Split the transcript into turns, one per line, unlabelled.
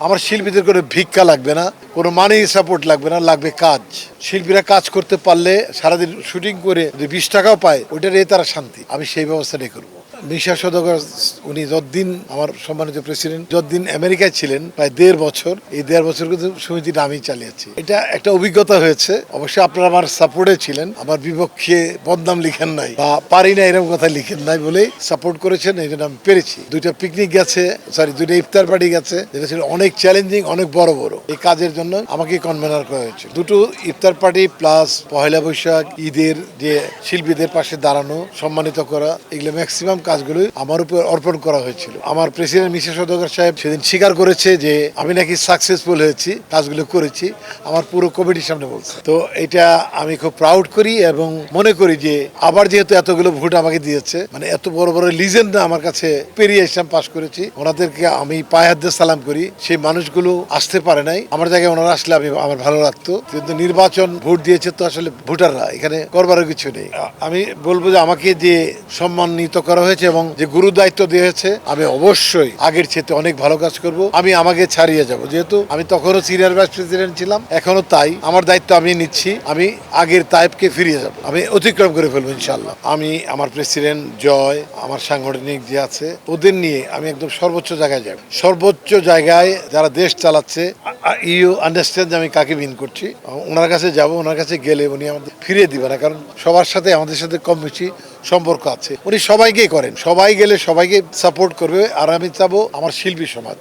আমার শিল্পীদের কোনো ভিক্ষা লাগবে না, কোনো মানি সাপোর্ট লাগবে না, লাগবে কাজ। শিল্পীরা কাজ করতে পারলে সারাদিন শুটিং করে যদি 20 টাকাও পায় ওইটারই তারা শান্তি। আমি সেই ব্যবস্থাটাই করবো। মিশা সওদাগর উনি যতদিন আমার সম্মানিত প্রেসিডেন্ট যতদিন আমেরিকায় ছিলেন প্রায় 1.5 বছর, এই 1.5 বছর কিন্তু সমিতিটা আমি চালিয়েছি। এটা একটা অভিজ্ঞতা হয়েছে। অবশ্যই আপনারা আমার সাপোর্টে ছিলেন, আমার বিপক্ষে বদনাম লিখেন নাই বা পারি না এরকম কথা লিখেন নাই বলেই সাপোর্ট করেছেন, এই জন্য আমি পেরেছি। 2টা পিকনিক গেছে, 2টা ইফতার পার্টি গেছে, যেটা ছিল অনেক চ্যালেঞ্জিং, অনেক বড় বড়। এই কাজের জন্য আমাকে কনভেনার করা হয়েছে। 2টো ইফতার পার্টি প্লাস পহেলা বৈশাখ, ঈদের যে শিল্পীদের পাশে দাঁড়ানো, সম্মানিত করা, এগুলো ম্যাক্সিমাম কাজগুলো আমার উপর অর্পণ করা হয়েছিল। আমার প্রেসিডেন্ট মিশা সওদাগর সাহেব সেদিন স্বীকার করেছে যে আমি নাকি সাকসেসফুল হয়েছি, কাজগুলো করেছি, আমার পুরো কমিটির সামনে বলছে। তো এটা আমি খুব প্রাউড করি এবং মনে করি যে আবার যেহেতু এতগুলো ভোট আমাকে দিয়েছে, মানে এত বড় বড় লিজেন্ড আমার কাছে পেরিয়ে এসে পাস করেছি, ওনাদেরকে আমি পায়ে হাত দিয়ে সালাম করি। সেই মানুষগুলো আসতে পারে নাই, আমার জায়গায় ওনারা আসলে আমার ভালো লাগতো। কিন্তু নির্বাচন ভোট দিয়েছে তো আসলে ভোটাররা, এখানে করবার কিছু নেই। আমি বলবো যে আমাকে যে সম্মানিত করা হয়েছে এবং যে গুরু দায়িত্ব দিয়েছে, আমি অবশ্যই আগের চেয়ে অনেক ভালো কাজ করব। আমি আমাকে ছাড়িয়ে যাব, যেহেতু আমি তখনও সিনিয়র ভাইস প্রেসিডেন্ট ছিলাম, এখনো তাই। আমার দায়িত্ব আমি নিচ্ছি, আমি আগের তাইপকে ফিরিয়ে যাব, আমি অতিক্রম করে ফেলবো ইনশাল্লাহ। আমি আমার প্রেসিডেন্ট জয়, আমার সাংগঠনিক যে আছে, ওদের নিয়ে আমি একদম সর্বোচ্চ জায়গায় যাব। সর্বোচ্চ জায়গায় যারা দেশ চালাচ্ছে, ইউ আন্ডারস্ট্যান্ড আমি কাকে মিন করছি। ওনার কাছে যাব, ওনার কাছে গেলে উনি আমাদের ফিরিয়ে দিবে না, কারণ সবার সাথে আমাদের সাথে কম বেশি সম্পর্ক আছে। উনি সবাইকেই করেন, সবাই গেলে সবাইকে সাপোর্ট করবে। আর আমি চাবো আমার শিল্পী সমাজ